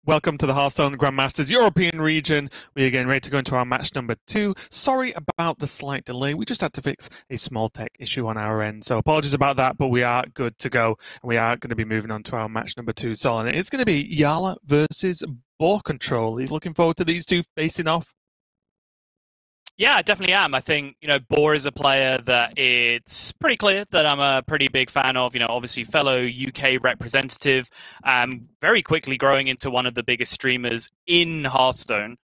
Welcome to the Hearthstone Grandmasters European region. We're again ready to go into our match number 2. Sorry about the slight delay. We just had to fix a small tech issue on our end. So apologies about that, but we are good to go. And we are going to be moving on to our match number 2. So and it's going to be Jarla versus BoarControl. Are you looking forward to these two facing off? Yeah, I definitely am. I think, Boar is a player that it's pretty clear that I'm a pretty big fan of. Obviously fellow UK representative, very quickly growing into one of the biggest streamers in Hearthstone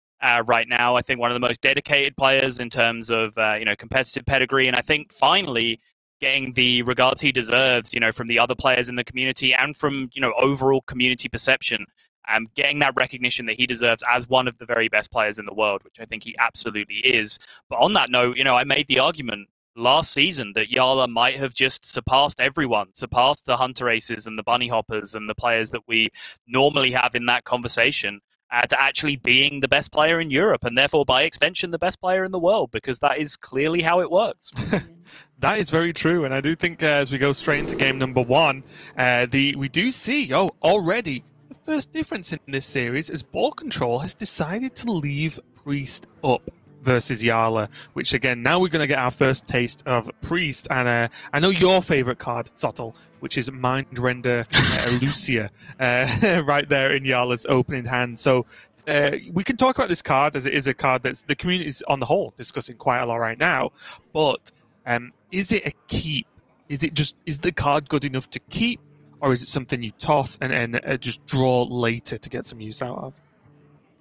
right now. I think one of the most dedicated players in terms of, competitive pedigree. And I think finally getting the regards he deserves, from the other players in the community and from, overall community perception. Getting that recognition that he deserves as one of the very best players in the world, which I think he absolutely is. But on that note, I made the argument last season that Jarla might have just surpassed everyone, surpassed the Hunter Aces and the Bunny Hoppers and the players that we normally have in that conversation to actually being the best player in Europe and therefore, by extension, the best player in the world, because that is clearly how it works. That is very true, and I do think as we go straight into game number 1, we do see, already the first difference in this series is BoarControl has decided to leave Priest up versus Jarla, which again, now we're going to get our first taste of Priest, and I know your favourite card, Sottle, which is Mind Render Lucia, right there in Jarla's opening hand. So we can talk about this card as it is a card that's the community is on the whole discussing quite a lot right now, but is it a keep? Is the card good enough to keep? Or is it something you toss and just draw later to get some use out of?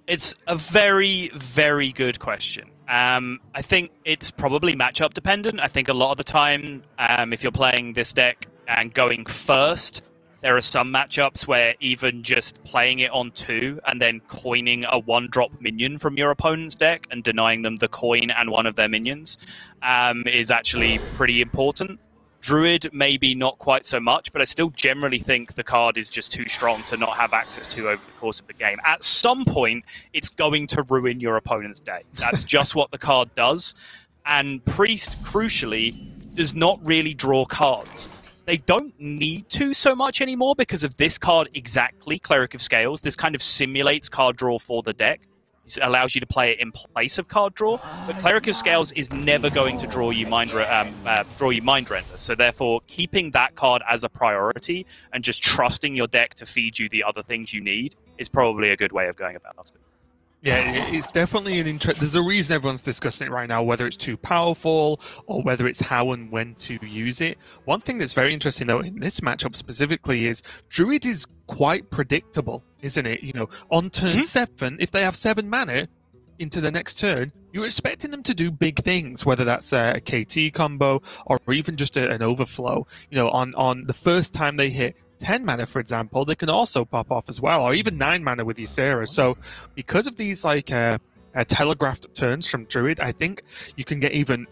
It's a very, very good question. I think it's probably matchup dependent. I think a lot of the time, if you're playing this deck and going first, there are some matchups where even just playing it on 2 and then coining a 1-drop minion from your opponent's deck and denying them the coin and one of their minions is actually pretty important. Druid, maybe not quite so much, but I still generally think the card is just too strong to not have access to over the course of the game. At some point, it's going to ruin your opponent's day. That's just what the card does. And Priest, crucially, does not really draw cards. They don't need to so much anymore because of this card exactly, Cleric of Scales. This kind of simulates card draw for the deck. It allows you to play it in place of card draw, but Cleric of Scales is never going to draw you Mind Render. So therefore, keeping that card as a priority and just trusting your deck to feed you the other things you need is probably a good way of going about it. Yeah, it's definitely an interest. There's a reason everyone's discussing it right now, whether it's too powerful or whether it's how and when to use it. One thing that's very interesting, though, in this matchup specifically is Druid is quite predictable, isn't it? On turn 7, if they have 7 mana into the next turn, you're expecting them to do big things, whether that's a KT combo or even just an overflow. On the first time they hit 10 mana, for example, they can also pop off as well, or even 9 mana with Ysera. So because of these telegraphed turns from Druid, I think you can get even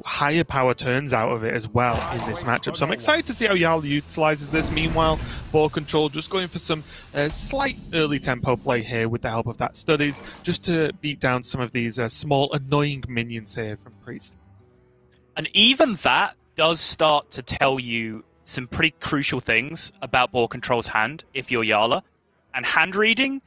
higher power turns out of it as well in this matchup. So I'm excited to see how Jarla utilizes this. Meanwhile, BoarControl just going for some slight early tempo play here with the help of that Studies, just to beat down some of these small annoying minions here from Priest. And even that does start to tell you some pretty crucial things about BoarControl's hand if you're Jarla. And hand reading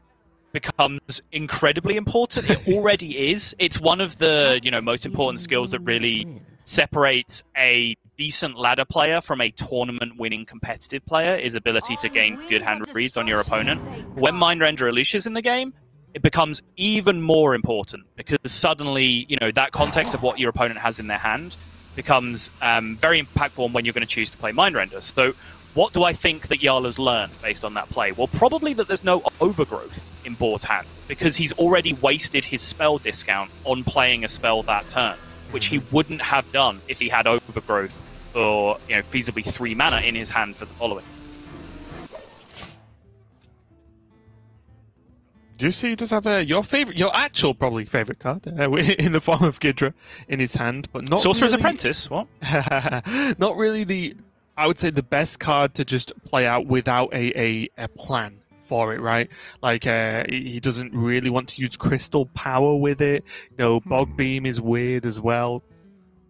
becomes incredibly important. It already is. It's one of the most important skills that really separates a decent ladder player from a tournament-winning competitive player, is ability to gain good hand reads on your opponent. When Mind Render Lucia's in the game, it becomes even more important because suddenly, that context of what your opponent has in their hand becomes very impactful when you're going to choose to play Mind Render. So what do I think that Jarla's learned based on that play? Well, probably that there's no overgrowth in Boar's hand because he's already wasted his spell discount on playing a spell that turn, which he wouldn't have done if he had overgrowth or feasibly 3 mana in his hand for the following. Do you see he does have your actual probably favorite card in the form of Gidra in his hand, but not Sorcerer's really, Apprentice? What? Not really I would say the best card to just play out without a plan for it, right? Like he doesn't really want to use crystal power with it. Bog Beam is weird as well.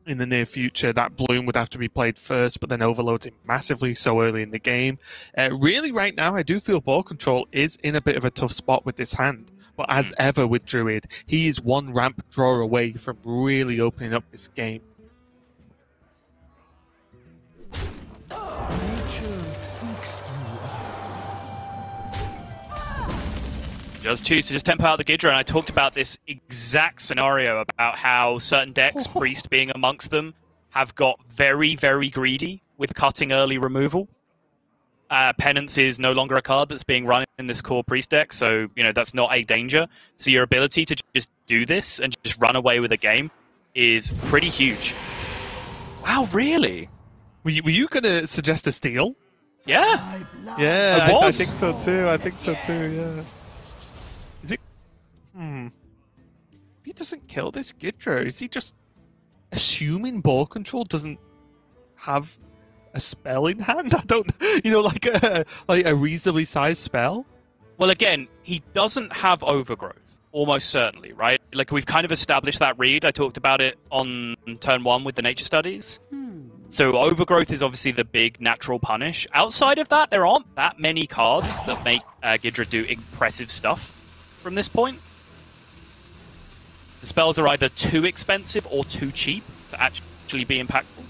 in the near future, that Bloom would have to be played first, but then overloads it massively so early in the game. Really, right now, I do feel BoarControl is in a bit of a tough spot with this hand. But as ever with Druid, he is one ramp draw away from really opening up this game. Does choose to just tempo out the Gidra, and I talked about this exact scenario about how certain decks, Priest being amongst them, have got very, very greedy with cutting early removal. Penance is no longer a card that's being run in this core Priest deck, so that's not a danger. So your ability to just do this and just run away with a game is pretty huge. Wow, really? Were you going to suggest a steal? Yeah. Yeah, I I was. think so too. I think so too, yeah. Is it... If he doesn't kill this Gidra, is he just assuming BoarControl doesn't have a spell in hand? I don't... like a reasonably sized spell? Well, again, he doesn't have Overgrowth, almost certainly, right? Like, we've kind of established that read. I talked about it on turn 1 with the nature studies. So Overgrowth is obviously the big natural punish. Outside of that, there aren't that many cards that make Gidra do impressive stuff from this point. The spells are either too expensive or too cheap to actually be impactful.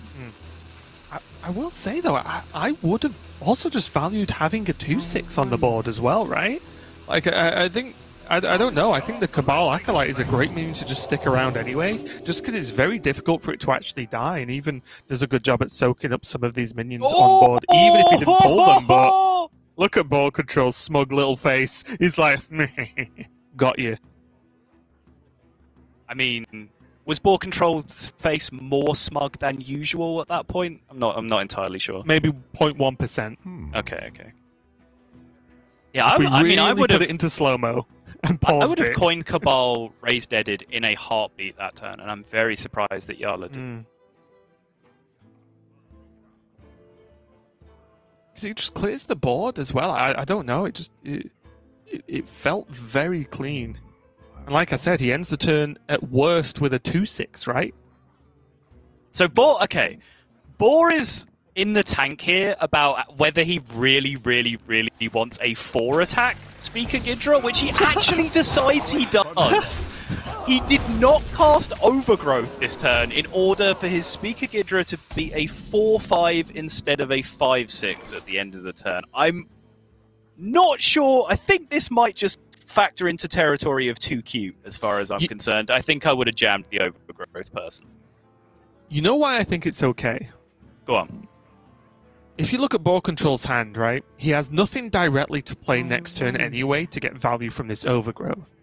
I will say, though, I would have also just valued having a 2/6 on the board as well, right? Like, I think... I don't know. I think the Cabal Acolyte is a great minion to just stick around anyway, just because it's very difficult for it to actually die, and even does a good job at soaking up some of these minions on board, even if he didn't pull them. But look at BoarControl's smug little face. He's like, got you. I mean, was BoarControl's face more smug than usual at that point? I'm not entirely sure. Maybe 0.1%. Okay. Yeah, I would put have it into slow-mo and paused it. I would have coined Cabal Raised Deaded in a heartbeat that turn, and I'm very surprised that Jarla did. Because it just clears the board as well. I don't know. It felt very clean. And like I said, he ends the turn at worst with a 2/6, right? So Boar is in the tank here about whether he really, really, really wants a 4 attack Speaker Gidra, which he actually decides he does. He did not cast Overgrowth this turn in order for his Speaker Gidra to be a 4/5 instead of a 5/6 at the end of the turn. I'm not sure. I think this might just factor into territory of too cute as far as I'm concerned. I think I would have jammed the Overgrowth person. You know why I think it's okay? Go on. If you look at BoarControl's hand, right, he has nothing directly to play next turn anyway to get value from this Overgrowth.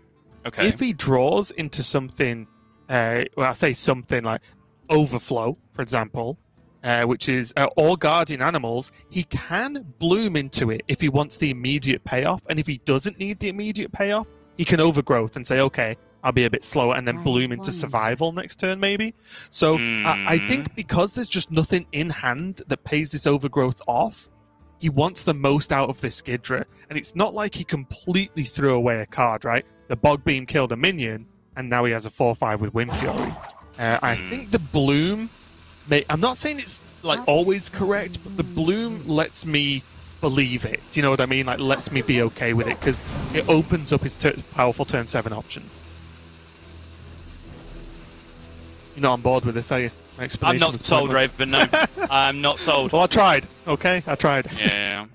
Okay. If he draws into something, well, I say something like Overflow, for example, which is all Guardian Animals, he can Bloom into it if he wants the immediate payoff, and if he doesn't need the immediate payoff, he can Overgrowth and say, okay, I'll be a bit slower, and then Bloom into Survival next turn, maybe. So I think because there's just nothing in hand that pays this Overgrowth off, he wants the most out of this Gidra. And it's not like he completely threw away a card, right? The Bog Beam killed a minion, and now he has a 4/5 with Wind Fury. I think the Bloom... I'm not saying it's like always correct, but the Bloom lets me believe it. Do you know what I mean? Like, lets me be okay with it, because it opens up his powerful turn 7 options. You're not on board with this, are you? My explanation I'm not sold, Raven, no. I'm not sold. Well, I tried, okay? I tried. Yeah.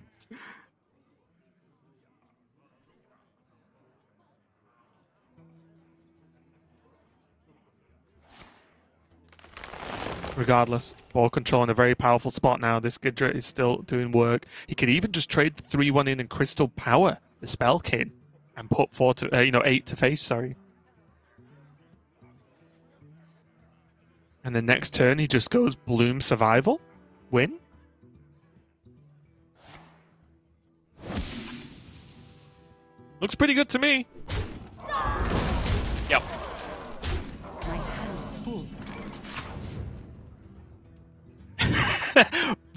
Regardless, BoarControl in a very powerful spot now. This Gidra is still doing work. He could even just trade the 3/1 in and Crystal Power the Spellkin and put 8 to face, sorry. And the next turn, he just goes Bloom Survival. Win. Looks pretty good to me. Yep.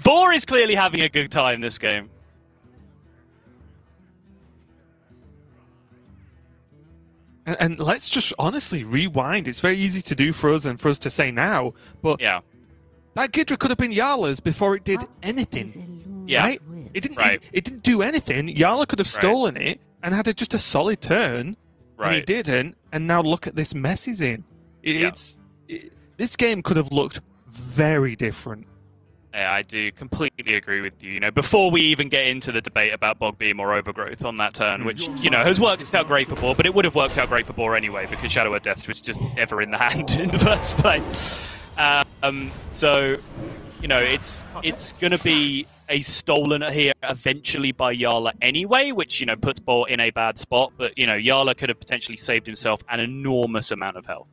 Boar is clearly having a good time this game. And let's just honestly rewind. It's very easy to do for us and for us to say now, but Yeah. that Ghidra could have been Jarla's before it did anything. Yeah. Right? It didn't. Right. It didn't do anything. Jarla could have stolen it and had just a solid turn, and he didn't. And now look at this mess he's in. This game could have looked very different. Yeah, I do completely agree with you. You know, before we even get into the debate about Bog Beam or Overgrowth on that turn, which, you know, has worked out great for Boar, but it would have worked out great for Boar anyway, because Shadow Word Death was just never in the hand in the first place. So, you know, it's going to be a stolen here eventually by Jarla anyway, which, you know, puts Boar in a bad spot. But, you know, Jarla could have potentially saved himself an enormous amount of health.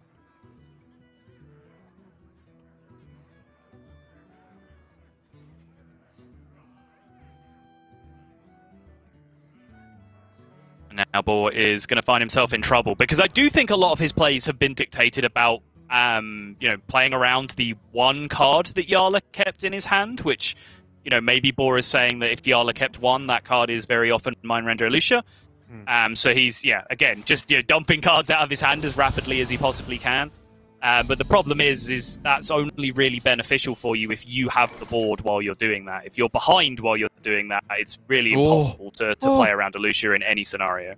Now Boar is going to find himself in trouble, because I do think a lot of his plays have been dictated about, you know, playing around the one card that Jarla kept in his hand, which, you know, maybe Boar is saying that if Jarla kept one, that card is very often Mind Render Alicia. So he's, again, just, you know, dumping cards out of his hand as rapidly as he possibly can. But the problem is that's only really beneficial for you if you have the board while you're doing that. If you're behind while you're doing that, it's really impossible to play around Alicia in any scenario.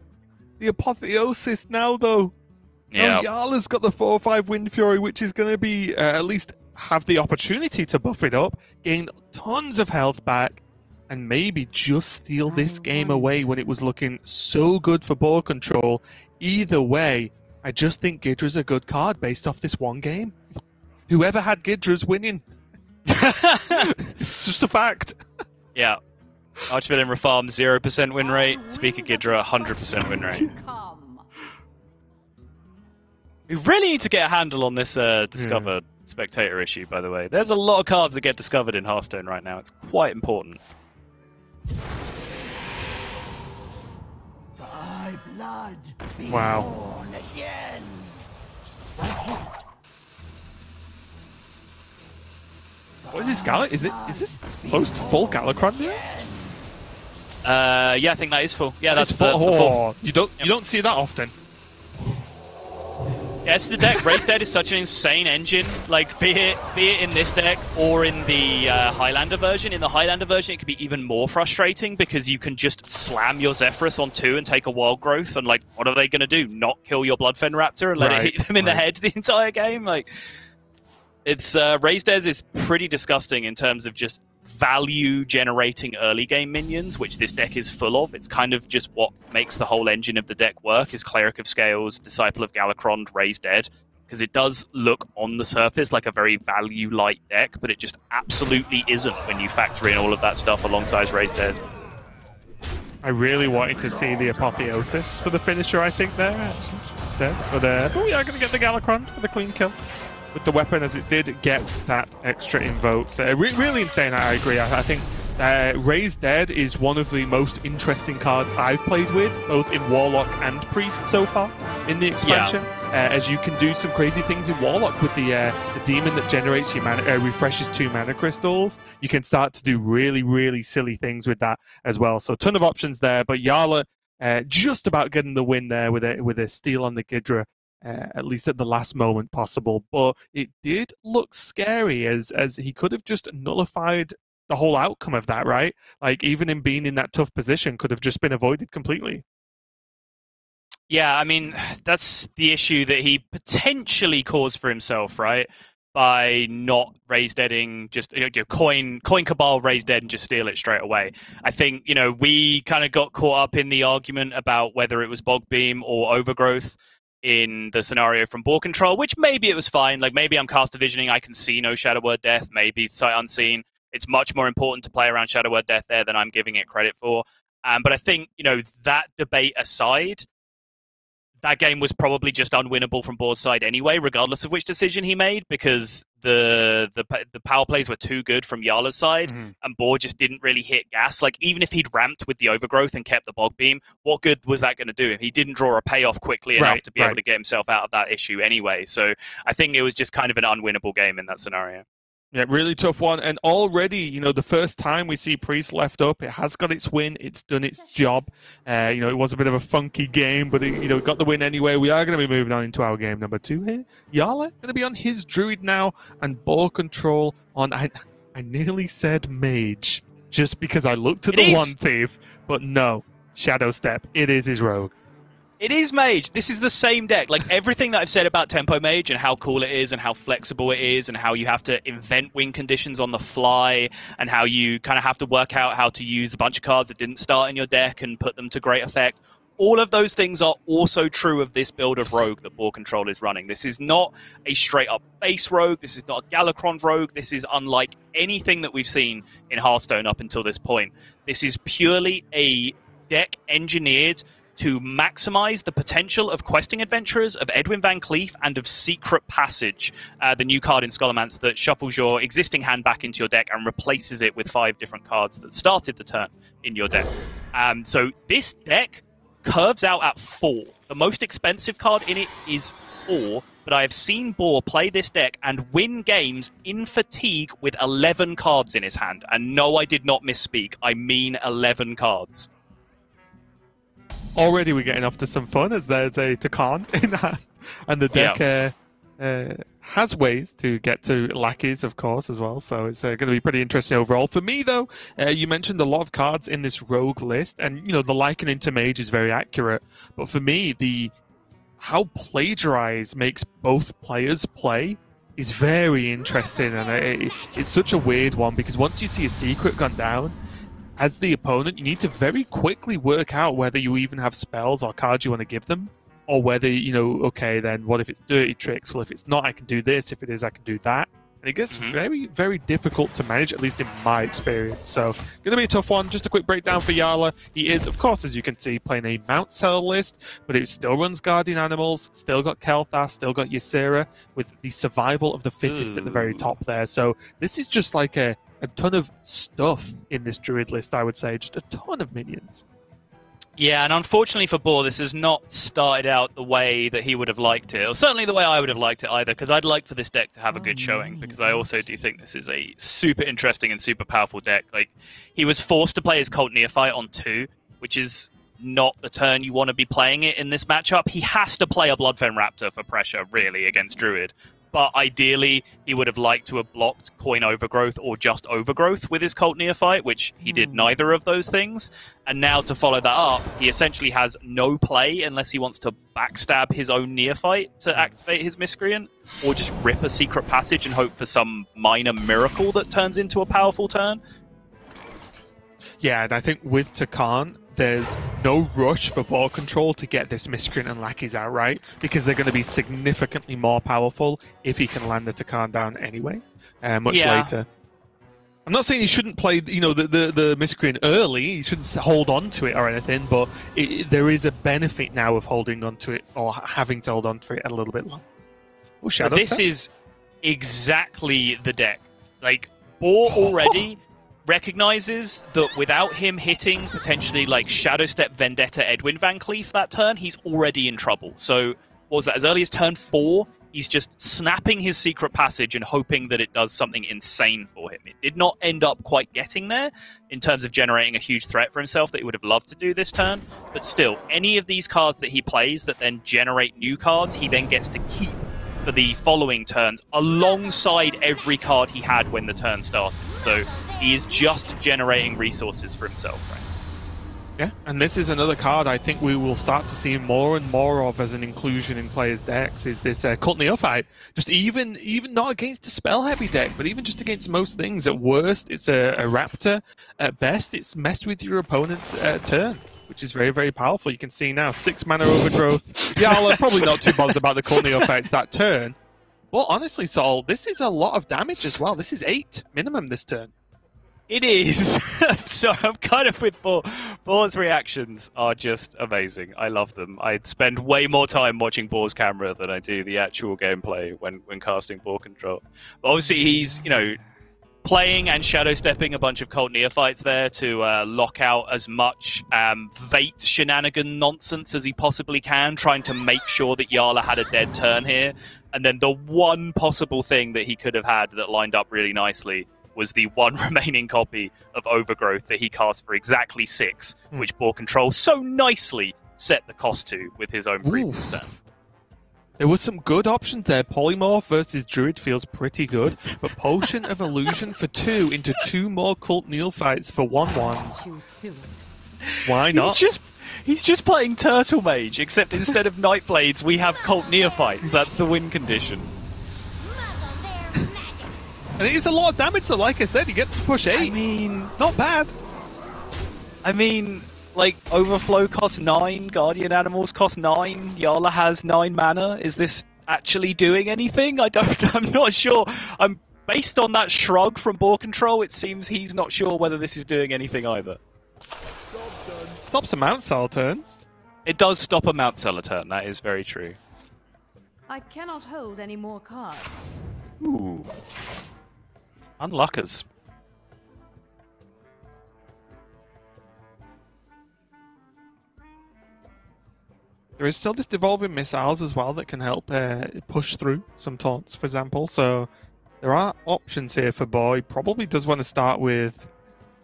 The apotheosis now, though. Yeah. Jarla's got the 4/5 Wind Fury, which is going to be at least have the opportunity to buff it up, gain tons of health back, and maybe just steal this game away when it was looking so good for BoarControl. Either way, I just think Ghidra's a good card based off this one game. Whoever had Ghidra's winning. It's just a fact. Yeah. Archvillain Reform, 0% win rate. Speaker Ghidra, 100% win rate. We really need to get a handle on this discovered spectator issue, by the way. There's a lot of cards that get discovered in Hearthstone right now. It's quite important. Blood wow. Again. What is this Gala? Is this close to full Galakron here? Yeah, I think that is full. Yeah, that's full. Oh, you don't see that often. Yeah, it's the deck. Race Dead is such an insane engine. Like, be it in this deck or in the Highlander version. In the Highlander version, it can be even more frustrating because you can just slam your Zephyrus on 2 and take a Wild Growth, and like, what are they going to do? Not kill your Bloodfen Raptor and let it hit them in the head the entire game? Like, it's Race Dead is pretty disgusting in terms of just value generating early game minions, which this deck is full of. It's kind of just what makes the whole engine of the deck work, is Cleric of Scales, Disciple of Galakron, Raised Dead, because it does look on the surface like a very value light deck, but it just absolutely isn't when you factor in all of that stuff alongside Raised Dead. I really wanted to see the Apotheosis for the finisher, I think, there, actually. But we are going to get the Galakron for the clean kill with the weapon, as it did get that extra invoke. So really insane. I agree. I think Raised Dead is one of the most interesting cards I've played with, both in Warlock and Priest so far in the expansion. As you can do some crazy things in Warlock with the demon that generates your mana, refreshes 2 mana crystals. You can start to do really, really silly things with that as well. So a ton of options there. But Jarla just about getting the win there with a steal on the Ghidra. At least at the last moment possible, but it did look scary as he could have just nullified the whole outcome of that, right? Like, even in being in that tough position, could have just been avoided completely. Yeah, I mean, that's the issue that he potentially caused for himself, right? By not Raised Deading, just coin Cabal Raised Dead and just steal it straight away. I think, you know, we kind of got caught up in the argument about whether it was Bog Beam or Overgrowth in the scenario from BoarControl, which maybe it was fine. Like, maybe I'm caster visioning, I can see no Shadow Word Death, maybe Sight Unseen. It's much more important to play around Shadow Word Death there than I'm giving it credit for. But I think, you know, that debate aside, that game was probably just unwinnable from Boar's side anyway, regardless of which decision he made, because the power plays were too good from Jarla's side, and Boar just didn't really hit gas. Like, even if he'd ramped with the Overgrowth and kept the Bog Beam, what good was that going to do him? He didn't draw a payoff quickly enough to be able to get himself out of that issue anyway. So I think it was just kind of an unwinnable game in that scenario. Yeah, really tough one. And already, you know, the first time we see Priest left up, it has got its win. It's done its job. You know, it was a bit of a funky game, but it, you know, got the win anyway. We are going to be moving on into our game number 2 here. Jarla going to be on his Druid now, and BoarControl on, I nearly said Mage, just because I looked at the One Thief, but no, Shadow Step. It is his Rogue. It is Mage. This is the same deck. Like, everything that I've said about Tempo Mage and how cool it is and how flexible it is and how you have to invent win conditions on the fly and how you kind of have to work out how to use a bunch of cards that didn't start in your deck and put them to great effect. All of those things are also true of this build of Rogue that BoarControl is running. This is not a straight-up base Rogue. This is not a Galakron Rogue. This is unlike anything that we've seen in Hearthstone up until this point. This is purely a deck engineered to maximize the potential of Questing Adventurers, of Edwin Van Cleef, and of Secret Passage, the new card in Scholomance that shuffles your existing hand back into your deck and replaces it with 5 different cards that started the turn in your deck. So this deck curves out at 4. The most expensive card in it is 4, but I have seen Boar play this deck and win games in fatigue with 11 cards in his hand. And no, I did not misspeak. I mean 11 cards. Already we're getting off to some fun as there's a Takan in hand, and the deck has ways to get to lackeys, of course, as well, so it's going to be pretty interesting overall. For me, though, you mentioned a lot of cards in this Rogue list, and, you know, the likening to Mage is very accurate, but for me, how Plagiarize makes both players play is very interesting, and it's such a weird one, because once you see a secret gone down, as the opponent, you need to very quickly work out whether you even have spells or cards you want to give them, or whether, you know, okay, then what if it's dirty tricks? Well, if it's not, I can do this. If it is, I can do that. And it gets very, very difficult to manage, at least in my experience. So, going to be a tough one. Just a quick breakdown for Jarla. He is, of course, as you can see, playing a Mount Cell list, but it still runs Guardian Animals, still got Kel'Thas, still got Ysera, with the survival of the fittest at the very top there. So, this is just like a ton of stuff in this Druid list, I would say. Just a ton of minions. Yeah, and unfortunately for Boar, this has not started out the way that he would have liked it, or certainly the way I would have liked it either, because I'd like for this deck to have a good showing, because I also do think this is a super interesting and super powerful deck. Like, he was forced to play his Cult Neophyte on 2, which is not the turn you want to be playing it in this matchup. He has to play a Bloodfen Raptor for pressure, really, against Druid. But ideally, he would have liked to have blocked Coin Overgrowth or just Overgrowth with his Cult Neophyte, which he did neither of those things. And now to follow that up, he essentially has no play unless he wants to backstab his own Neophyte to activate his Miscreant, or just rip a Secret Passage and hope for some minor miracle that turns into a powerful turn. Yeah, and I think with Takan, there's no rush for BoarControl to get this Miscreant and Lackeys outright, because they're going to be significantly more powerful if he can land the Takan down anyway, much later. I'm not saying he shouldn't play, you know, the Miscreant early, he shouldn't hold on to it or anything, but there is a benefit now of holding on to it, or having to hold on to it a little bit longer. Oh, Shadow This is exactly the deck. Like, Boar already recognizes that without him hitting potentially like Shadow Step Vendetta Edwin Van Cleef that turn, he's already in trouble. So what was that, as early as turn 4, he's just snapping his Secret Passage and hoping that it does something insane for him. It did not end up quite getting there in terms of generating a huge threat for himself that he would have loved to do this turn, but still, any of these cards that he plays that then generate new cards, he then gets to keep for the following turns alongside every card he had when the turn started. So he is just generating resources for himself right now. Yeah, and this is another card I think we will start to see more and more of as an inclusion in players' decks, is this Cult Neophyte. Just even not against a spell-heavy deck, but even just against most things. At worst, it's a Raptor. At best, it's messed with your opponent's turn, which is very, very powerful. You can see now, 6 mana Overgrowth. Yeah, I'm probably not too bothered about the Cult Neophytes that turn. Well, honestly, Sol, this is a lot of damage as well. This is 8 minimum this turn. It is. So I'm kind of with Boar. Boar's reactions are just amazing. I love them. I'd spend way more time watching Boar's camera than I do the actual gameplay when casting BoarControl. But obviously he's, you know, playing and shadow stepping a bunch of cult neophytes there to lock out as much Vate shenanigan nonsense as he possibly can, trying to make sure that Jarla had a dead turn here. And then the one possible thing that he could have had that lined up really nicely was the one remaining copy of Overgrowth that he cast for exactly 6, which BoarControl so nicely set the cost to with his own previous turn. There were some good options there. Polymorph versus Druid feels pretty good, but Potion of Illusion for 2 into 2 more Cult Neophytes for 1/1s. Why not? He's just playing Turtle Mage, except instead of Nightblades, we have Cult Neophytes. That's the win condition. And it is a lot of damage, so like I said, he gets to push 8. I mean, it's not bad. I mean, like, Overflow costs 9, Guardian Animals cost 9, Jarla has 9 mana. Is this actually doing anything? I'm not sure. Based on that shrug from BoarControl, it seems he's not sure whether this is doing anything either. Stops a Mount Cell turn. It does stop a Mount Seller turn, that is very true. I cannot hold any more cards. Ooh. Unluckers. There is still this Devolving Missiles as well that can help push through some taunts, for example. So there are options here for Boy. Probably does want to start with,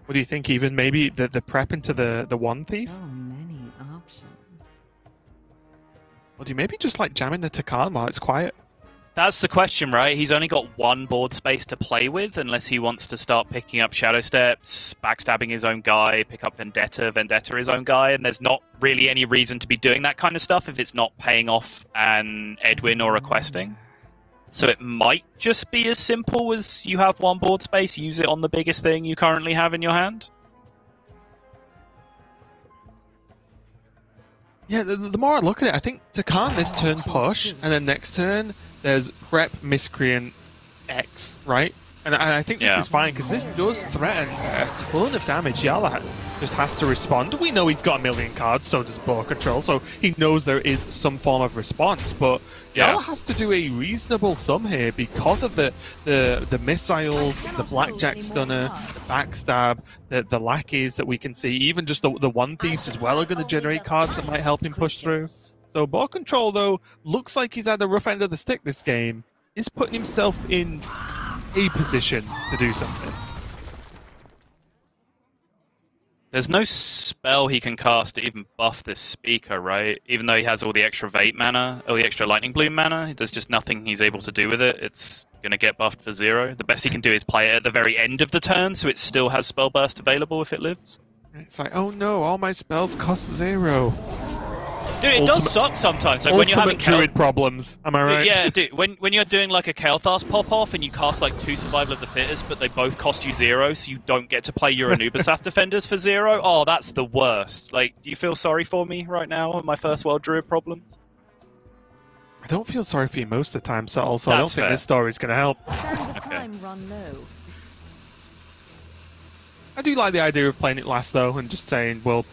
what do you think, even maybe the prep into the One Thief? So many options. Or do you maybe just like jamming the Takan while it's quiet? That's the question, right? He's only got 1 board space to play with, unless he wants to start picking up Shadow Steps, backstabbing his own guy, pick up Vendetta his own guy, and there's not really any reason to be doing that kind of stuff if it's not paying off an Edwin or a questing. So it might just be as simple as you have 1 board space, use it on the biggest thing you currently have in your hand. Yeah, the more I look at it, I think Takan this turn push, and then next turn there's Prep Miscreant X, right? And I think this is fine, because this does threaten a ton of damage. Jarla just has to respond. We know he's got a million cards, so does BoarControl, so he knows there is some form of response, but Jarla has to do a reasonable sum here because of the missiles, the Blackjack Stunner, the Backstab, the lackeys that we can see. Even just the One Thieves as well are going to generate cards that might help him push through. So BoarControl, though, looks like he's at the rough end of the stick this game. He's putting himself in a position to do something. There's no spell he can cast to even buff this speaker, right? Even though he has all the extra Vate mana, all the extra Lightning Bloom mana, there's just nothing he's able to do with it. It's going to get buffed for 0. The best he can do is play it at the very end of the turn, so it still has Spell Burst available if it lives. It's like, oh no, all my spells cost 0. Dude, it does suck sometimes. Like when you're having Druid problems, am I right? Dude, yeah, dude, when you're doing like a Kael'thas pop-off and you cast like 2 Survival of the Fittest, but they both cost you 0, so you don't get to play your Anubisath Defenders for 0, oh, that's the worst. Like, do you feel sorry for me right now on my First World Druid problems? I don't feel sorry for you most of the time, so also I don't think this story's going to help. Time run low. I do like the idea of playing it last, though, and just saying, well,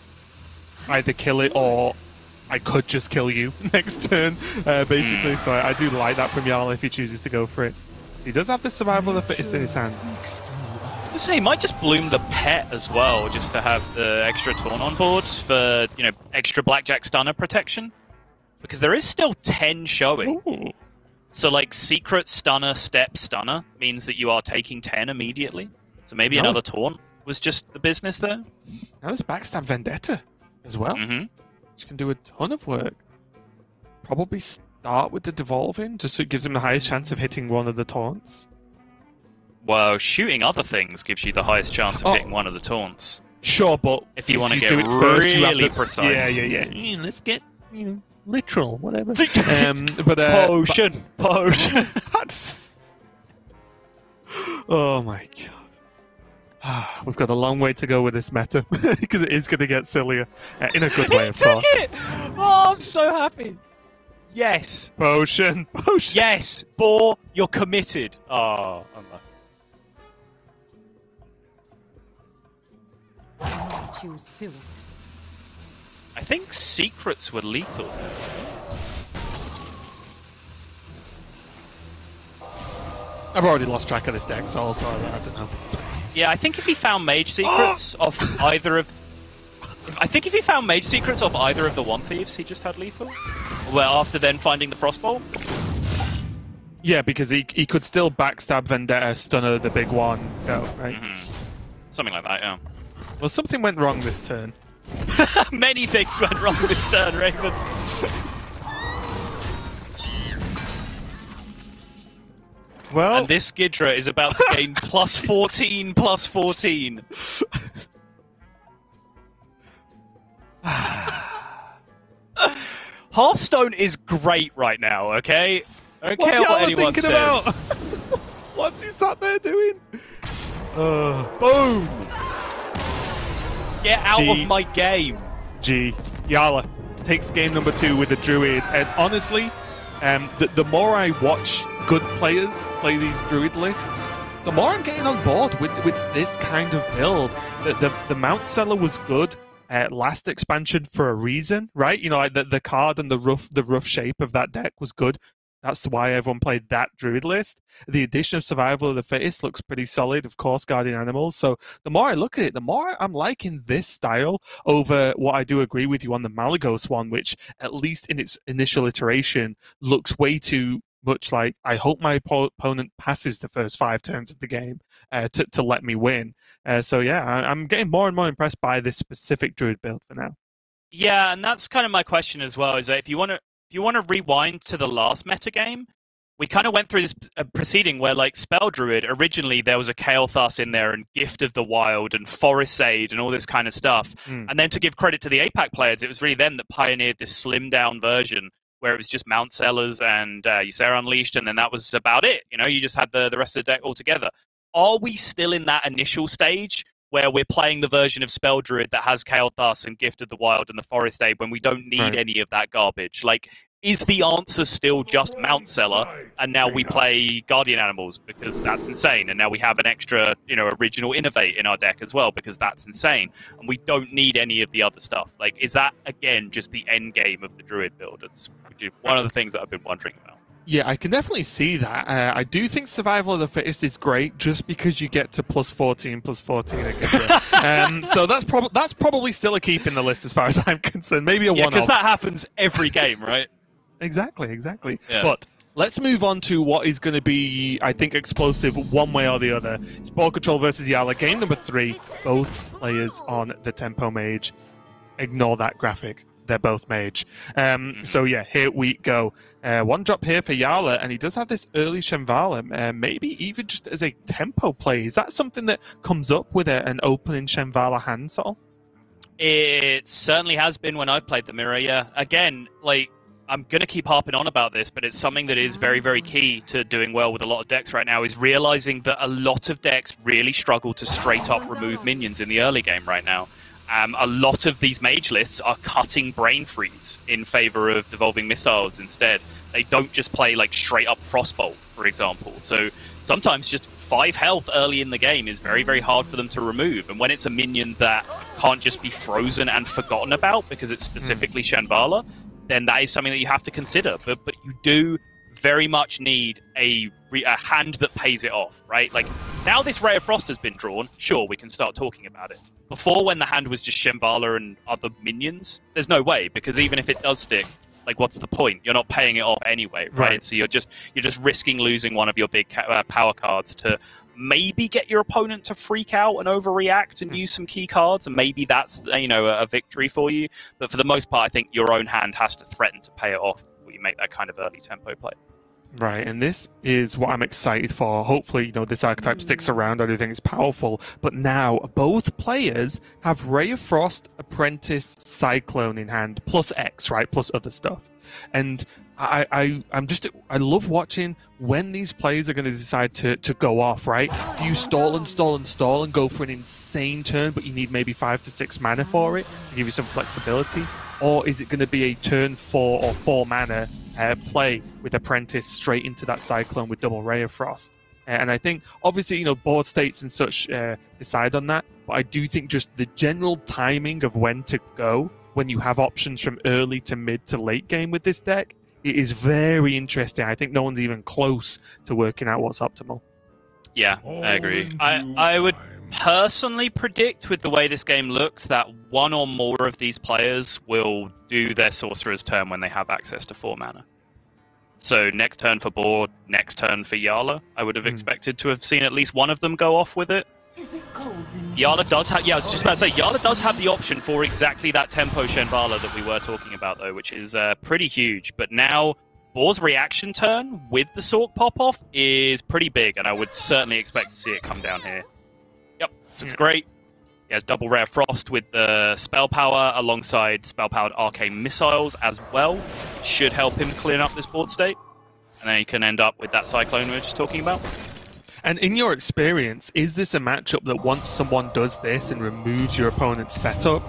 either kill it or I could just kill you next turn, basically. So I do like that from Jarla if he chooses to go for it. He does have the Survival of the Fittest in his hand. I was gonna say, he might just bloom the pet as well, just to have the extra Taunt on board for, you know, extra Blackjack Stunner protection. Because there is still 10 showing. Ooh. So, like, Secret Stunner, Step Stunner means that you are taking 10 immediately. So maybe another Taunt was just the business there. Now there's Backstab Vendetta as well. Which can do a ton of work. Probably start with the Devolving, just so it gives him the highest chance of hitting one of the taunts. Well, shooting other things gives you the highest chance of hitting one of the taunts. Sure, but if you want to get do it first, really precise. Yeah. Let's get, you know, literal, whatever. Potion. Oh my god. We've got a long way to go with this meta, because it is going to get sillier, in a good way, of course. It! Oh, I'm so happy. Yes. Potion. Yes, Boar, you're committed. Oh, unlucky. Choose soon. I think secrets were lethal. I've already lost track of this deck, so also I don't know. Yeah, I think if he found mage secrets of either of... I think if he found mage secrets of either of the One Thieves, he just had lethal. Well, after then finding the Frostbolt. Yeah, because he could still backstab Vendetta, stunner the big one, go, right? Something like that, yeah. Well, something went wrong this turn. Many things went wrong this turn, Raven. Well, and this Gidra is about to gain plus 14, plus 14. Hearthstone is great right now, okay? I don't care what anyone says. About? What's he sat there doing? Boom! Get out of my game. Jarla takes game number 2 with the Druid, and honestly, the more I watch good players play these Druid lists, the more I'm getting on board with this kind of build. The Mount Seller was good last expansion for a reason, right? You know, like the card and the rough shape of that deck was good. That's why everyone played that Druid list. The addition of Survival of the Fittest looks pretty solid, of course, Guardian Animals. So the more I look at it, the more I'm liking this style over what I do agree with you on the Malagos one, which, at least in its initial iteration, looks way too much like, I hope my opponent passes the first 5 turns of the game to let me win. So yeah, I'm getting more and more impressed by this specific Druid build for now. Yeah, and that's kind of my question as well, is that if you want to rewind to the last metagame, we kind of went through this proceeding where, like, Spell Druid, originally there was a Kael'thas in there and Gift of the Wild and Forest Sage and all this kind of stuff. And then to give credit to the APAC players, it was really them that pioneered this slimmed-down version where it was just Mount Sellers and Ysera Unleashed, and then that was about it. You know, you just had the rest of the deck all together. Are we still in that initial stage where we're playing the version of Spell Druid that has Kael'thas and Gift of the Wild and the Forest Aid when we don't need any of that garbage? Like, is the answer still just Mount Seller, and now we play Guardian Animals because that's insane, and now we have an extra, you know, original Innovate in our deck as well because that's insane, and we don't need any of the other stuff? Like, is that, again, just the end game of the Druid build? It's one of the things that I've been wondering about. Yeah, I can definitely see that. I do think Survival of the Fittest is great just because you get to plus 14 again. So that's probably still a keep in the list as far as I'm concerned. Maybe a one-off. Because that happens every game, right? Exactly. Yeah. But let's move on to what is going to be, I think, explosive one way or the other. It's BoarControl versus Jarla. Game number 3, both players on the Tempo Mage. Ignore that graphic. They're both mage. So yeah, here we go. 1 drop here for Jarla, and he does have this early Shambhala, maybe even just as a tempo play. Is that something that comes up with an opening Shambhala hand, Sol? It certainly has been when I've played the Mirror, yeah. Again, like, I'm going to keep harping on about this, but it's something that is very, very key to doing well with a lot of decks right now, is realizing that a lot of decks really struggle to straight up remove minions in the early game right now. A lot of these mage lists are cutting Brain Freeze in favor of Devolving Missiles instead. They don't just play, like, straight up Frostbolt, for example. So sometimes just 5 health early in the game is very, very hard for them to remove. And when it's a minion that can't just be frozen and forgotten about because it's specifically Shambhala, then that is something that you have to consider. But you do very much need a hand that pays it off, right? Like, now this Ray of Frost has been drawn, sure, we can start talking about it. Before, when the hand was just Shambhala and other minions, there's no way, because even if it does stick, like, what's the point? You're not paying it off anyway, right? So you're just risking losing one of your big power cards to maybe get your opponent to freak out and overreact and use some key cards, and maybe that's, you know, a victory for you. But for the most part, I think your own hand has to threaten to pay it off before you make that kind of early tempo play. Right, and this is what I'm excited for. Hopefully, you know, this archetype sticks around. I do think it's powerful. But now, both players have Ray of Frost, Apprentice, Cyclone in hand, plus X, right? Plus other stuff. And I love watching when these players are going to decide to go off, right? Do you stall and go for an insane turn, but you need maybe 5 to 6 mana for it to give you some flexibility? Or is it going to be a turn 4 or 4 mana play with Apprentice straight into that Cyclone with double Ray of Frost? And I think, obviously, you know, board states and such decide on that, but I do think just the general timing of when to go, when you have options from early to mid to late game with this deck, it is very interesting. I think no one's even close to working out what's optimal. Yeah, I agree. I would personally predict, with the way this game looks, that one or more of these players will do their Sorcerer's turn when they have access to 4 mana. So next turn for Boar, next turn for Jarla. I would have expected to have seen at least one of them go off with it. Jarla does have, I was just about to say, Jarla does have the option for exactly that tempo Shenvala that we were talking about, though, which is pretty huge. But now, Boar's reaction turn with the Sork pop-off is pretty big, and I would certainly expect to see it come down here. Yep, this looks great. He has double Rare Frost with the Spell Power alongside Spell-Powered Arcane Missiles as well. Should help him clean up this board state. And then he can end up with that Cyclone we were just talking about. And in your experience, is this a matchup that once someone does this and removes your opponent's setup,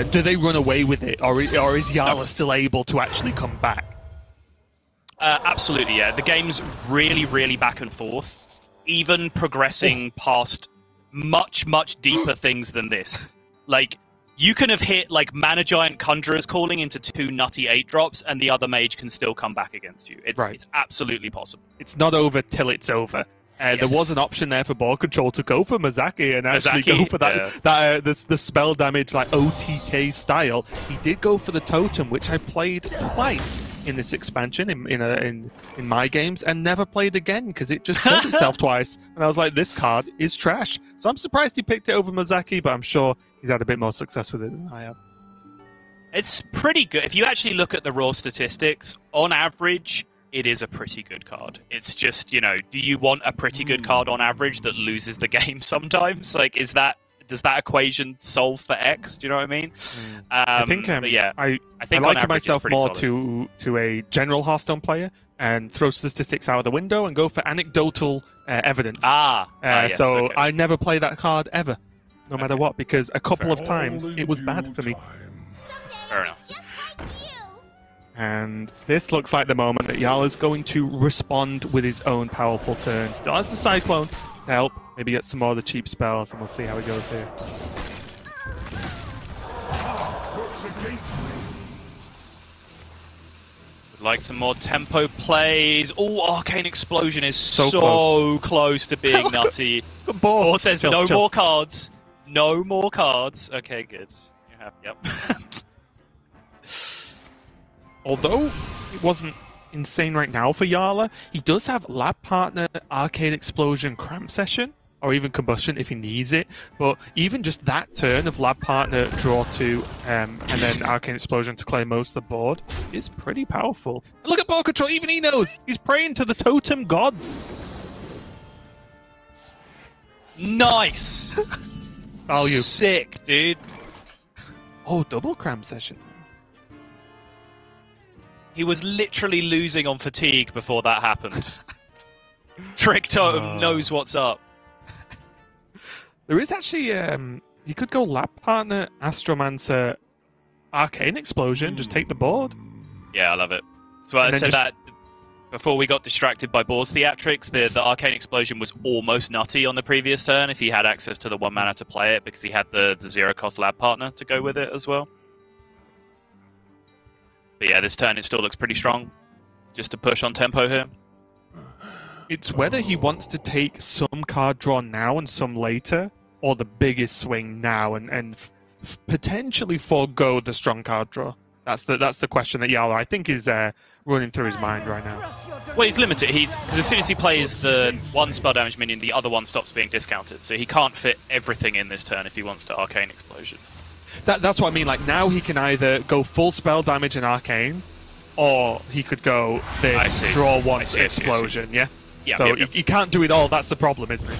do they run away with it? Or is Jarla still able to actually come back? Absolutely, yeah. The game's really, really back and forth. Even progressing past much, much deeper things than this. Like, you can have hit, like, Mana Giant Conjurer's Calling into 2 nutty 8-drops, and the other mage can still come back against you. It's absolutely possible. It's not over till it's over. Yes. There was an option there for BoarControl to go for Mizaki and actually go for that the spell damage like OTK style. He did go for the totem, which I played twice in this expansion in my games and never played again because it just killed itself twice. And I was like, this card is trash. So I'm surprised he picked it over Mizaki, but I'm sure he's had a bit more success with it than I have. It's pretty good. If you actually look at the raw statistics, on average, it is a pretty good card. It's just, do you want a pretty good card on average that loses the game sometimes? Like, does that equation solve for X? Do you know what I mean? I think, I liken myself more to a general Hearthstone player and throw statistics out of the window and go for anecdotal evidence. Yes, so okay. I never play that card ever, no matter what, because a couple of times it was bad for me. Fair enough. And this looks like the moment that Jarla's going to respond with his own powerful turn. Still has the Cyclone to help, maybe get some more of the cheap spells, and we'll see how he goes here. Would like some more tempo plays. Oh, Arcane Explosion is so close to being nutty. Boar says no more cards. No more cards. Okay, good. You have, yep. Although it wasn't insane right now for Jarla, he does have Lab Partner, Arcade Explosion, Cramp Session, or even Combustion if he needs it. But even just that turn of Lab Partner, draw 2, and then Arcane Explosion to clear most of the board is pretty powerful. And look at BoarControl, even he knows! He's praying to the totem gods! Nice! Value. Sick, dude. Oh, double Cramp Session. He was literally losing on fatigue before that happened. Trick Totem knows what's up. There is actually, you could go Lab Partner, Astromancer, Arcane Explosion, just take the board. Yeah, I love it. So I said that before we got distracted by Boar's theatrics, the Arcane Explosion was almost nutty on the previous turn if he had access to the 1 mana to play it, because he had the 0-cost Lab Partner to go with it as well. But yeah, this turn it still looks pretty strong. Just to push on tempo here. It's whether he wants to take some card draw now and some later, or the biggest swing now and potentially forego the strong card draw. That's the question that Jarla, I think, is running through his mind right now. Well, he's limited. Because as soon as he plays the 1 spell damage minion, the other one stops being discounted. So he can't fit everything in this turn if he wants to Arcane Explosion. That's what I mean. Like, now he can either go full spell damage and Arcane, or he could go this draw 1 explosion. Yeah. So he can't do it all. That's the problem, isn't it?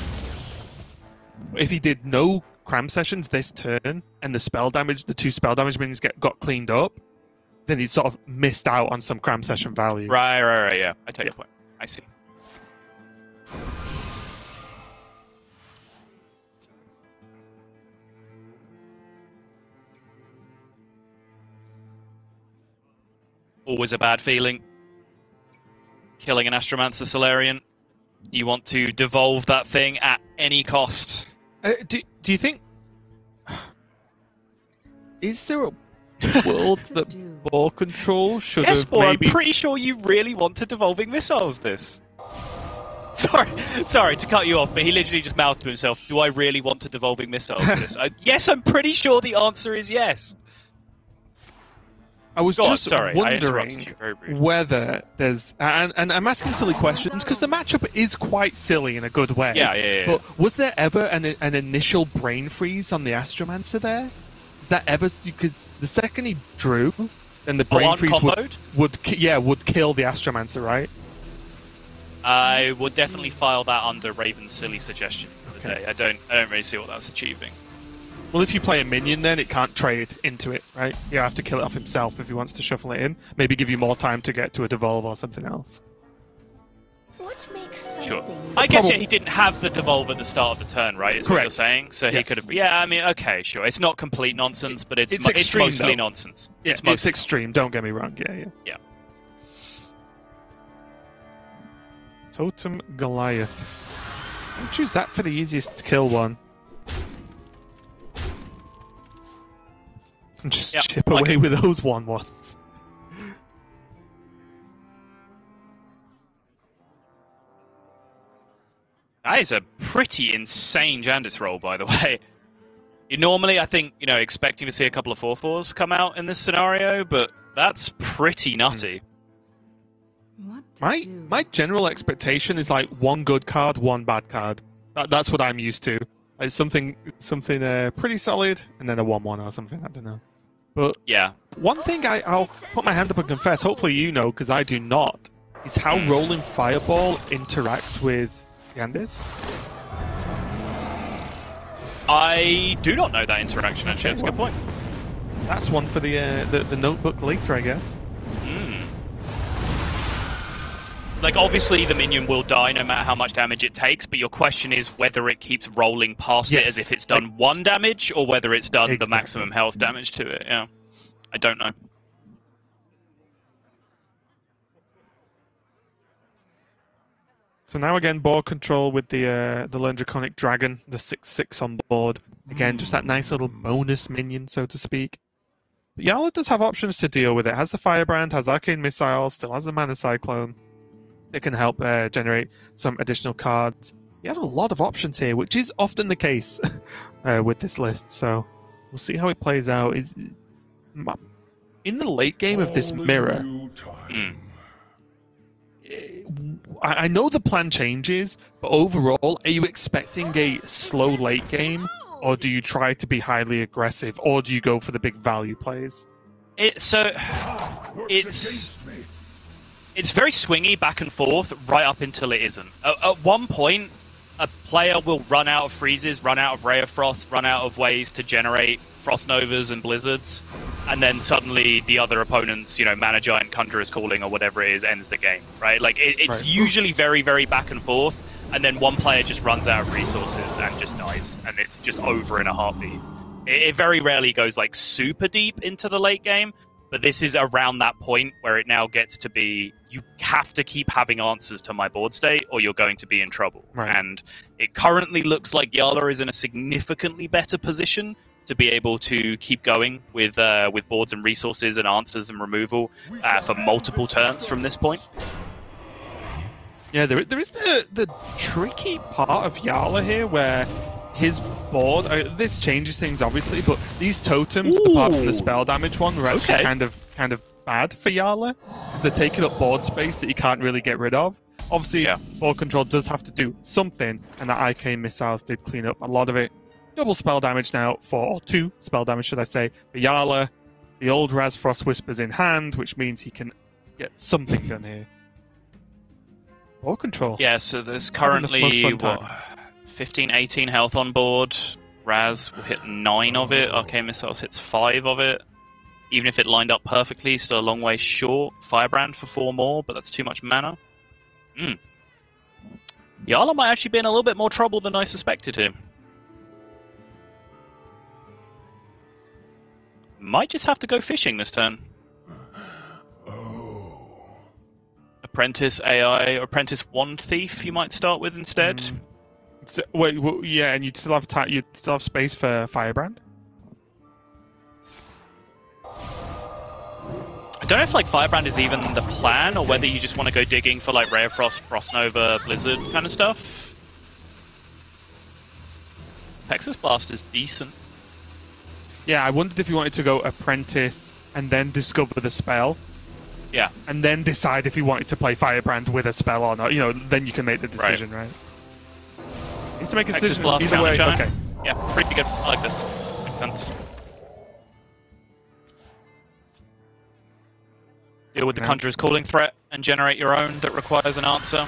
If he did no Cram Sessions this turn, and the spell damage, the 2 spell damage minions got cleaned up, then he sort of missed out on some Cram Session value. Right. Yeah, I take your point. I see. Always a bad feeling. Killing an Astromancer Solarian. You want to devolve that thing at any cost. Do you think... Is there world that BoarControl should Guess have what? maybe... I'm pretty sure you really wanted Devolving Missiles this. Sorry to cut you off, but he literally just mouthed to himself, do I really want to Devolving Missiles this? Yes, I'm pretty sure the answer is yes. I was just wondering whether there's... And I'm asking silly questions, because the matchup is quite silly in a good way. Yeah. But was there ever an initial brain freeze on the Astromancer there? Is that ever... Because the second he drew, then the brain freeze would kill the Astromancer, right? I would definitely file that under Raven's silly suggestion for the day. I don't really see what that's achieving. Well, if you play a minion, then it can't trade into it, right? You have to kill it off himself if he wants to shuffle it in. Maybe give you more time to get to a devolve or something else. What makes sure. I guess he didn't have the devolve at the start of the turn, right? Is Correct. What you're saying? So he could have. Yeah, I mean, okay, sure. It's not complete nonsense, but it's extreme, mostly though. Nonsense. Yeah, it's extreme. Don't get me wrong. Yeah. Totem Goliath. I'll choose that for the easiest to kill one. And just chip away with those 1/1s. That is a pretty insane Jandis roll, by the way. Normally, I think, expecting to see a couple of 4/4s come out in this scenario, but that's pretty nutty. My general expectation is like one good card, one bad card. That's what I'm used to. It's something pretty solid, and then a 1/1 or something. I don't know. But yeah, one thing I'll put my hand up and confess. Hopefully you know, because I do not. Is how Rolling Fireball interacts with Yandis. I do not know that interaction. Actually, that's a good point. That's one for the notebook later, I guess. Like, obviously, the minion will die no matter how much damage it takes, but your question is whether it keeps rolling past it as if it's done 1 damage, or whether it's done the maximum health damage to it. Yeah, I don't know. So now again, BoarControl with the Learn Draconic Dragon, the 6/6 on board. Again, just that nice little bonus minion, so to speak. But Jarla does have options to deal with it. Has the Firebrand, has Arcane Missile, still has the Mana Cyclone. It can help generate some additional cards. He has a lot of options here, which is often the case with this list. So we'll see how it plays out. In the late game of this mirror, I know the plan changes, but overall, are you expecting a slow late game, or do you try to be highly aggressive, or do you go for the big value plays? It's very swingy back and forth right up until it isn't. At one point, a player will run out of freezes, run out of Ray of Frost, run out of ways to generate Frost Novas and Blizzards, and then suddenly the other opponent's, Mana Giant, Conjurer's Calling, or whatever it is, ends the game, right? Like, it's usually very, very back and forth, and then one player just runs out of resources and just dies, and it's just over in a heartbeat. It very rarely goes, like, super deep into the late game, but this is around that point where it now gets to be, you have to keep having answers to my board state or you're going to be in trouble. Right. And it currently looks like Jarla is in a significantly better position to be able to keep going with boards and resources and answers and removal for multiple turns from this point. Yeah, there is the tricky part of Jarla here where his board, this changes things obviously, but these totems, apart from the spell damage one, were actually kind of bad for Jarla, because they're taking up board space that you can't really get rid of. Obviously, BoarControl does have to do something, and the Arcane Missiles did clean up a lot of it. Double spell damage now, or 2 spell damage, should I say, for Jarla. The old Raz Frost Whispers in hand, which means he can get something done here. BoarControl. Yeah, so there's currently, 15, 18 health on board. Raz will hit 9 of it. Arcane Missiles hits 5 of it. Even if it lined up perfectly, still a long way short. Firebrand for 4 more, but that's too much mana. Jarla might actually be in a little bit more trouble than I suspected here. Might just have to go fishing this turn. Apprentice AI, Apprentice Wand Thief you might start with instead. So, wait, yeah, and you'd still have space for Firebrand? I don't know if like Firebrand is even the plan, or whether you just want to go digging for like Ray of Frost, Frost Nova, Blizzard kind of stuff. Texas Blast is decent. Yeah, I wondered if you wanted to go Apprentice and then discover the spell. Yeah. And then decide if you wanted to play Firebrand with a spell or not. You know, then you can make the decision, right? Needs to make a Texas decision Blast, either way. Giant. Okay. Yeah, pretty good. I like this. Makes sense. Deal with the Conjurer's Calling threat and generate your own that requires an answer.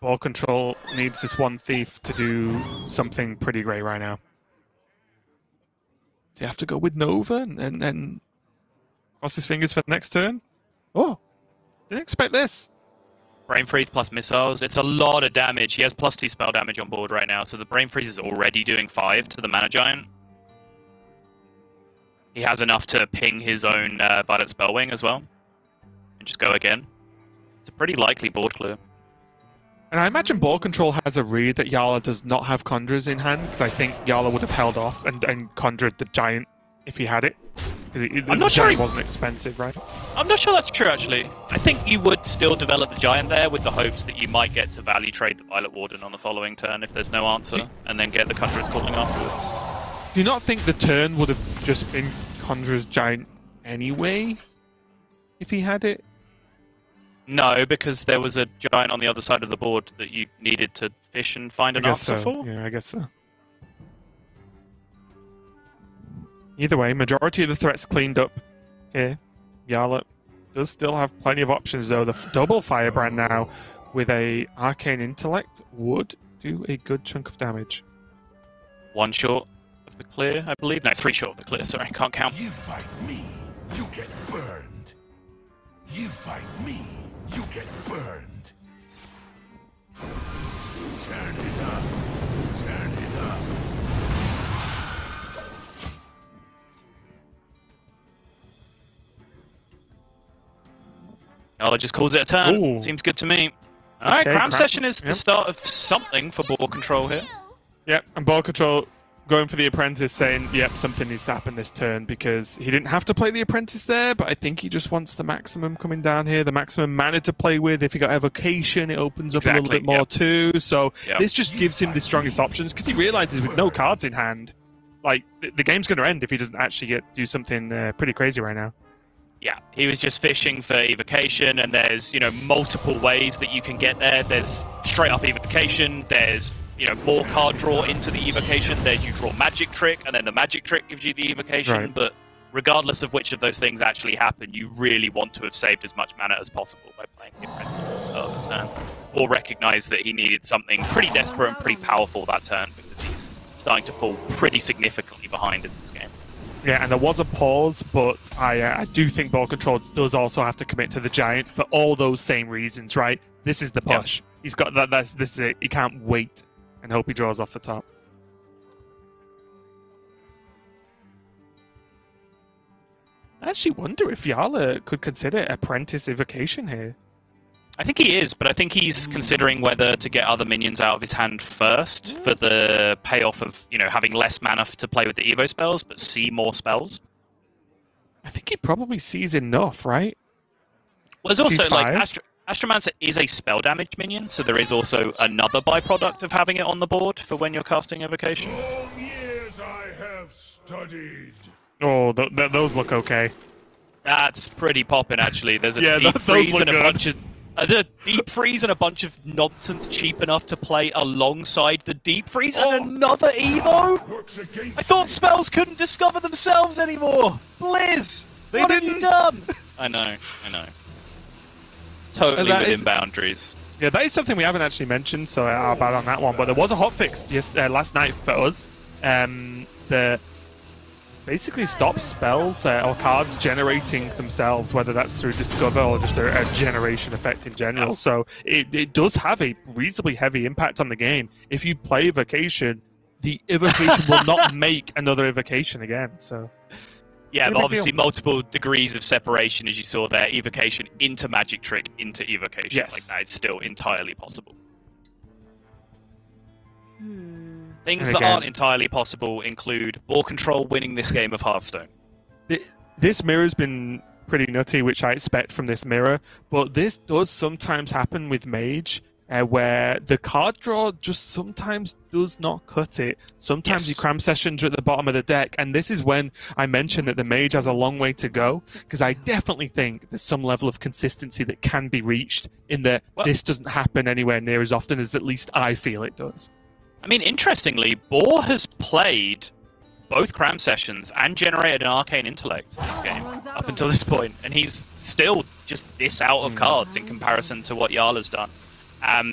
BoarControl needs this one thief to do something pretty great right now. Does he have to go with Nova and cross his fingers for the next turn? Oh, didn't expect this. Brain Freeze plus missiles. It's a lot of damage. He has +2 spell damage on board right now, so the Brain Freeze is already doing 5 to the Mana Giant. He has enough to ping his own Violet Spellwing as well. And just go again. It's a pretty likely board clear. And I imagine BoarControl has a read that Jarla does not have Conjurers in hand, because I think Jarla would have held off and conjured the Giant if he had it. Because the Giant wasn't expensive, right? I'm not sure that's true, actually. I think you would still develop the Giant there with the hopes that you might get to value trade the Violet Warden on the following turn if there's no answer, and then get the Conjurer's Calling afterwards. Do you not think the turn would have just been Conjurer's Giant anyway, if he had it? No, because there was a Giant on the other side of the board that you needed to fish and find an answer for. Yeah, I guess so. Either way, majority of the threats cleaned up here. Jarla does still have plenty of options, though. The double Firebrand now with a Arcane Intellect would do a good chunk of damage. 1 short of the clear, I believe. No, 3 short of the clear, sorry, can't count. You fight me, you get burned. You fight me, you get burned. Turn it up. Turn it up. Oh, it just calls it a turn. Ooh. Seems good to me. Alright, Okay, Cram Session is the yep. start of something for BoarControl here. Yep, and BoarControl going for the Apprentice, saying, yep, something needs to happen this turn, because he didn't have to play the Apprentice there, but I think he just wants the maximum coming down here, the maximum mana to play with. If he got Evocation, it opens up a little bit more too, so this just gives him the strongest options, because he realizes with no cards in hand, like, the game's going to end if he doesn't actually do something pretty crazy right now. Yeah, he was just fishing for evocation, and there's, you know, multiple ways that you can get there. There's straight up evocation, there's, you know, more card draw into the evocation, there's you draw magic trick, and then the magic trick gives you the evocation, Right. But regardless of which of those things actually happen, you really want to have saved as much mana as possible by playing the Apprentice at the start of the turn. Or recognize that he needed something pretty desperate and pretty powerful that turn, because he's starting to fall pretty significantly behind in this game. Yeah, and there was a pause, but I do think BoarControl does also have to commit to the Giant for all those same reasons, right? This is the push. He's got that. This is it. He can't wait and hope he draws off the top. I actually wonder if Jarla could consider Apprentice Evocation here. I think he is, but I think he's considering whether to get other minions out of his hand first for the payoff of, you know, having less mana to play with the Evo spells, but see more spells. I think he probably sees enough, right? Well, there's also, Sees like, 5. Astromancer is a spell damage minion, so there is also another byproduct of having it on the board for when you're casting Evocation. Long years I have studied. Oh, those look okay. That's pretty poppin', actually. There's a Yeah, deep those freeze look and a good. bunch of... the deep freeze and a bunch of nonsense cheap enough to play alongside the deep freeze and another Evo? Works against I thought spells couldn't discover themselves anymore! Blizz! They What have didn't. you done? I know. Totally that within is- boundaries. Yeah, that is something we haven't actually mentioned, so I'll bad on that one. But there was a hotfix last night for us that basically stops spells or cards generating themselves, whether that's through Discover or just a generation effect in general. So it does have a reasonably heavy impact on the game. If you play Evocation, the Evocation will not make another Evocation again. So Yeah, Pretty but big obviously deal. multiple degrees of separation, as you saw there. Evocation into Magic Trick into Evocation. Yes. Like, that is still entirely possible. Things And that again- aren't entirely possible include BoarControl winning this game of Hearthstone. this mirror's been pretty nutty, which I expect from this mirror. But this does sometimes happen with Mage, where the card draw just sometimes does not cut it. Sometimes your cram sessions are at the bottom of the deck, and this is when I mentioned that the Mage has a long way to go, because I definitely think there's some level of consistency that can be reached in that this doesn't happen anywhere near as often as at least I feel it does. I mean, interestingly, Boar has played both cram sessions and generated an arcane intellect in this game up until this point, and he's still just this out of cards in comparison to what Jarla's done.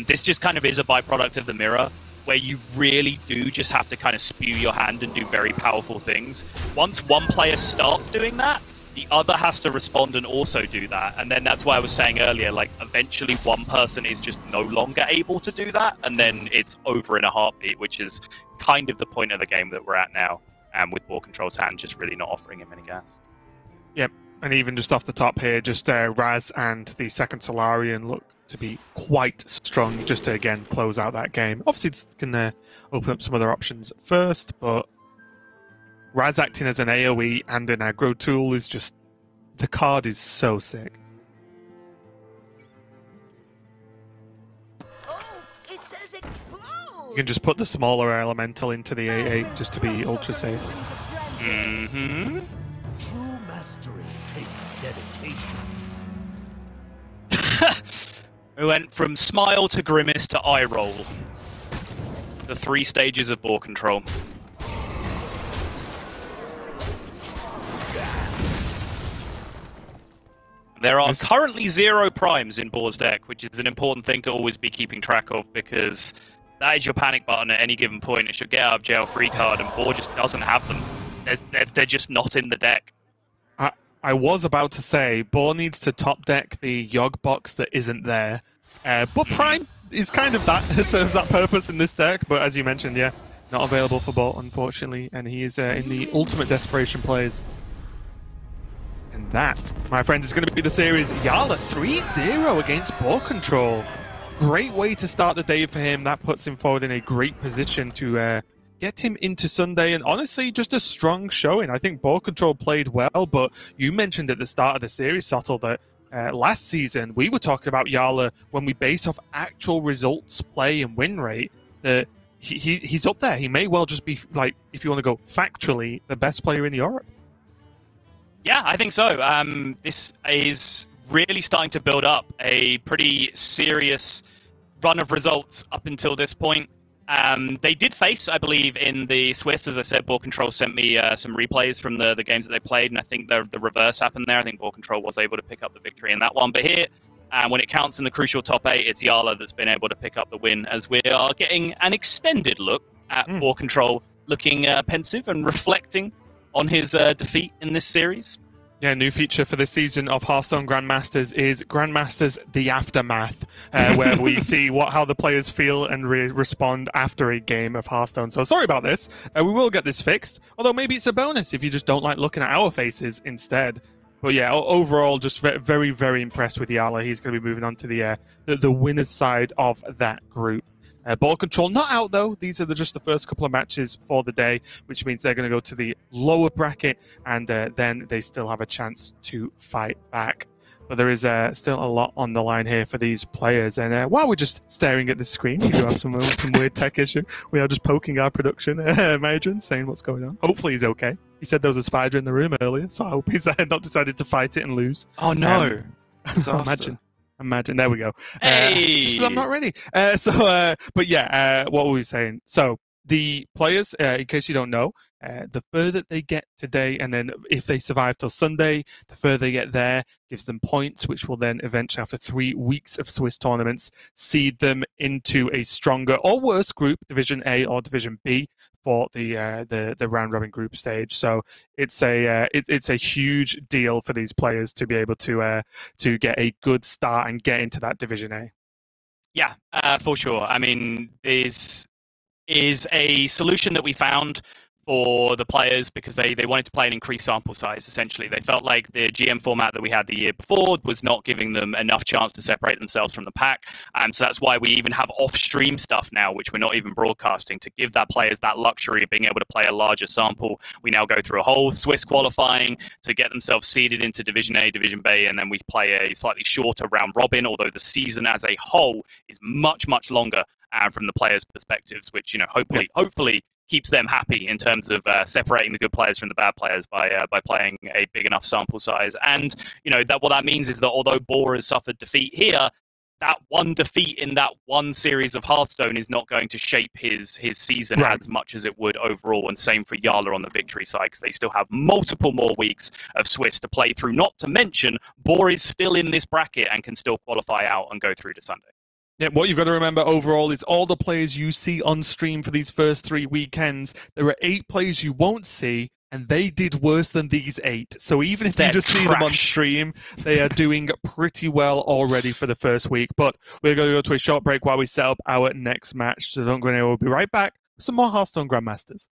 This just kind of is a byproduct of the mirror, where you really do just have to kind of spew your hand and do very powerful things. Once one player starts doing that, the other has to respond and also do that. And then that's why I was saying earlier, like, eventually one person is just no longer able to do that, and then it's over in a heartbeat, which is kind of the point of the game that we're at now, with BoarControl's hand just really not offering him any gas. Yep, and even just off the top here, just Raz and the second Solarian look to be quite strong, just to again close out that game. Obviously it's gonna open up some other options first, but Raz acting as an AoE and an aggro tool is just, the card is so sick. Oh, it says explode. You can just put the smaller elemental into the AA just to be ultra safe. Mm-hmm. True mastery takes dedication. We went from smile to grimace to eye roll. The 3 stages of BoarControl. There are currently 0 primes in Boar's deck, which is an important thing to always be keeping track of, because that is your panic button at any given point. It's your get out of jail free card, and Boar just doesn't have them. They're just not in the deck. I was about to say, Boar needs to top deck the Yogg box that isn't there. But Prime is kind of that, serves that purpose in this deck, but as you mentioned, yeah, not available for Boar, unfortunately, and he is in the ultimate desperation plays. And that, my friends, is going to be the series. Jarla 3-0 against BoarControl. Great way to start the day for him. That puts him forward in a great position to get him into Sunday, and honestly, just a strong showing. I think BoarControl played well, but you mentioned at the start of the series, Sottle, that last season we were talking about Jarla when we base off actual results, play, and win rate, that he's up there. He may well just be, like, if you want to go factually, the best player in Europe. Yeah, I think so. This is really starting to build up a pretty serious run of results up until this point. They did face, I believe, in the Swiss, as I said, BoarControl sent me some replays from the games that they played, and I think the reverse happened there. I think BoarControl was able to pick up the victory in that one. But here, when it counts in the crucial top 8, it's Jarla that's been able to pick up the win, as we are getting an extended look at BoarControl looking pensive and reflecting on his defeat in this series. Yeah, new feature for this season of Hearthstone Grandmasters is Grandmasters The Aftermath, where we see how the players feel and respond after a game of Hearthstone. So sorry about this. We will get this fixed, although maybe it's a bonus if you just don't like looking at our faces instead. But yeah, overall, just very, very impressed with Jarla. He's going to be moving on to the winner's side of that group. BoarControl not out, though. These are just the first couple of matches for the day, which means they're going to go to the lower bracket, and then they still have a chance to fight back. But there is still a lot on the line here for these players. And while we're just staring at the screen, we do have some weird tech issue. We are just poking our production, Major, saying what's going on. Hopefully he's okay. He said there was a spider in the room earlier, so I hope he's not decided to fight it and lose. Oh, no. Imagine. There we go. Hey! Just, I'm not ready. But yeah, what were we saying? So the players, in case you don't know, the further they get today, and then if they survive till Sunday, the further they get there gives them points, which will then eventually, after 3 weeks of Swiss tournaments, seed them into a stronger or worse group, Division A or Division B, for the round robin group stage. So it's a huge deal for these players to be able to get a good start and get into that Division A. Yeah, for sure. I mean, this is a solution that we found for the players because they wanted to play an increased sample size, essentially. They felt like the GM format that we had the year before was not giving them enough chance to separate themselves from the pack. So that's why we even have off-stream stuff now, which we're not even broadcasting, to give that players that luxury of being able to play a larger sample. We now go through a whole Swiss qualifying to get themselves seeded into Division A, Division B, and then we play a slightly shorter round robin, although the season as a whole is much, much longer from the players' perspectives, which, hopefully keeps them happy in terms of separating the good players from the bad players by playing a big enough sample size. And that what that means is that although Boar has suffered defeat here, that one defeat in that one series of Hearthstone is not going to shape his season as much as it would overall. And same for Jarla on the victory side, because they still have multiple more weeks of Swiss to play through. Not to mention, Boar is still in this bracket and can still qualify out and go through to Sunday. Yeah, what you've got to remember overall is all the players you see on stream for these first 3 weekends, there are 8 players you won't see, and they did worse than these 8. So even if you just see them on stream, they are doing pretty well already for the first week. But we're going to go to a short break while we set up our next match. So don't go anywhere. We'll be right back with some more Hearthstone Grandmasters.